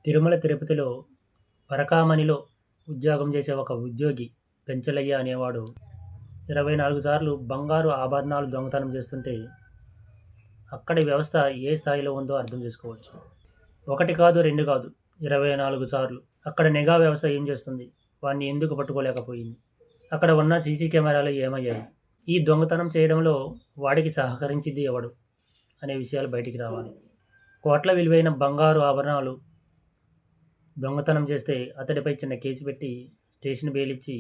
తిరుమల తిరుపతిలో పరకామణిలో ఉద్యోగం చేసే ఒక ఉద్యోగి పెంచలయ్య అనేవాడు 24 సార్లు బంగారు ఆభరణాలు దొంగతనం చేస్తుంటే అక్కడి వ్యవస్థ ఏ స్థాయిలో ఉందో అర్థం చేసుకోవచ్చు. ఒకటి కాదు, రెండు కాదు, 24 సార్లు. అక్కడ నిఘా వ్యవస్థ ఏం చేస్తుంది? వాడిని ఎందుకు పట్టుకోలేకపోయింది? అక్కడ ఉన్న సీసీ కెమెరాలు ఏమయ్యాయి? ఈ దొంగతనం చేయడంలో వాడికి సహకరించింది ఎవడు? అనే విషయాలు బయటికి రావాలి. కోట్ల విలువైన బంగారు ఆభరణాలు దొంగతనం చేస్తే అతడిపై చిన్న కేసు పెట్టి స్టేషన్ బెయిల్ ఇచ్చి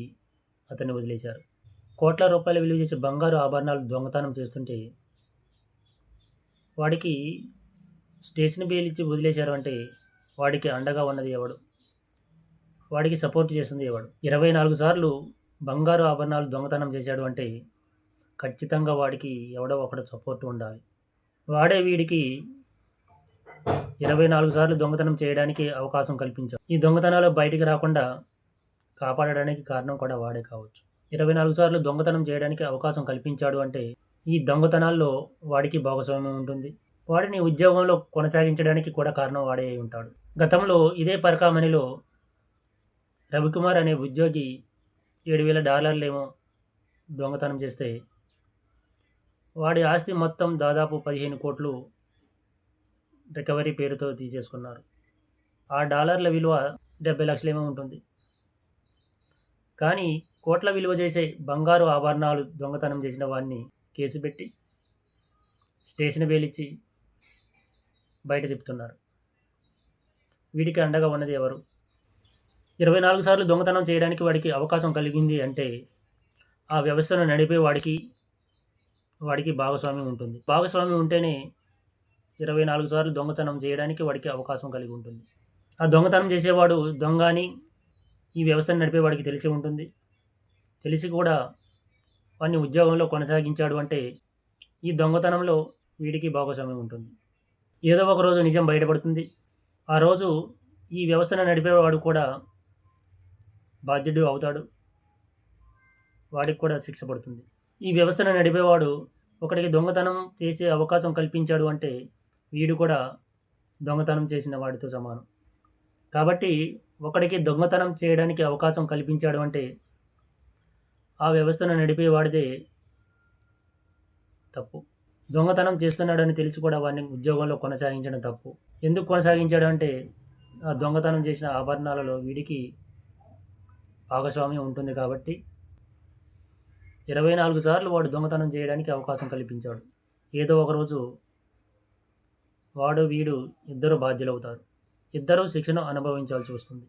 అతన్ని వదిలేశారు. కోట్ల రూపాయల విలువ చేసే బంగారు ఆభరణాలు దొంగతనం చేస్తుంటే వాడికి స్టేషన్ బెయిల్ ఇచ్చి వదిలేశారు అంటే వాడికి అండగా ఉన్నది ఎవడు? వాడికి సపోర్ట్ చేస్తుంది ఎవడు? 24 సార్లు బంగారు ఆభరణాలు దొంగతనం చేశాడు అంటే ఖచ్చితంగా వాడికి ఎవడో ఒకడు సపోర్ట్ ఉండాలి. వాడే వీడికి 24 సార్లు దొంగతనం చేయడానికి అవకాశం కల్పించాడు. ఈ దొంగతనాలు బయటికి రాకుండా కాపాడడానికి కారణం కూడా వాడే కావచ్చు. 24 సార్లు దొంగతనం చేయడానికి అవకాశం కల్పించాడు అంటే ఈ దొంగతనాల్లో వాడికి భాగస్వామ్యం ఉంటుంది. వాడిని ఉద్యోగంలో కొనసాగించడానికి కూడా కారణం వాడే అయి ఉంటాడు. గతంలో ఇదే పరకామణిలో రవికుమార్ అనే ఉద్యోగి $7,000 ఏమో దొంగతనం చేస్తే వాడి ఆస్తి మొత్తం దాదాపు 15 కోట్లు రికవరీ పేరుతో తీసేసుకున్నారు. ఆ డాలర్ల విలువ 70 లక్షలు ఏమో ఉంటుంది. కానీ కోట్ల విలువ చేసే బంగారు ఆభరణాలు దొంగతనం చేసిన వాడిని కేసు పెట్టి స్టేషన్ బెయిల్ ఇచ్చి బయట తిప్పుతున్నారు. వీడికి అండగా ఉన్నది ఎవరు? 24 సార్లు దొంగతనం చేయడానికి వాడికి అవకాశం కలిగింది అంటే ఆ వ్యవస్థను నడిపే వాడికి భాగస్వామ్యం ఉంటుంది. భాగస్వామ్యం ఉంటేనే 24 సార్లు దొంగతనం చేయడానికి వాడికి అవకాశం కలిగి ఉంటుంది. ఆ దొంగతనం చేసేవాడు దొంగ అని ఈ వ్యవస్థను నడిపేవాడికి తెలిసి ఉంటుంది. తెలిసి కూడా వాడిని ఉద్యోగంలో కొనసాగించాడు అంటే ఈ దొంగతనంలో వీడికి భాగస్వామ్యం ఉంటుంది. ఏదో ఒక రోజు నిజం బయటపడుతుంది. ఆ రోజు ఈ వ్యవస్థను నడిపేవాడు కూడా బాధ్యుడు అవుతాడు. వాడికి కూడా శిక్ష పడుతుంది. ఈ వ్యవస్థను నడిపేవాడు ఒకడికి దొంగతనం చేసే అవకాశం కల్పించాడు అంటే వీడు కూడా దొంగతనం చేసిన వాడితో సమానం. కాబట్టి ఒకడికి దొంగతనం చేయడానికి అవకాశం కల్పించాడు అంటే ఆ వ్యవస్థను నడిపేవాడిదే తప్పు. దొంగతనం చేస్తున్నాడని తెలిసి కూడా వాడిని ఉద్యోగంలో కొనసాగించడం తప్పు. ఎందుకు కొనసాగించాడు అంటే ఆ దొంగతనం చేసిన ఆభరణాలలో వీడికి భాగస్వామ్యం ఉంటుంది కాబట్టి 24 సార్లు వాడు దొంగతనం చేయడానికి అవకాశం కల్పించాడు. ఏదో ఒకరోజు వాడు వీడు ఇద్దరు బాధ్యులవుతారు. ఇద్దరూ శిక్షను అనుభవించాల్సి వస్తుంది.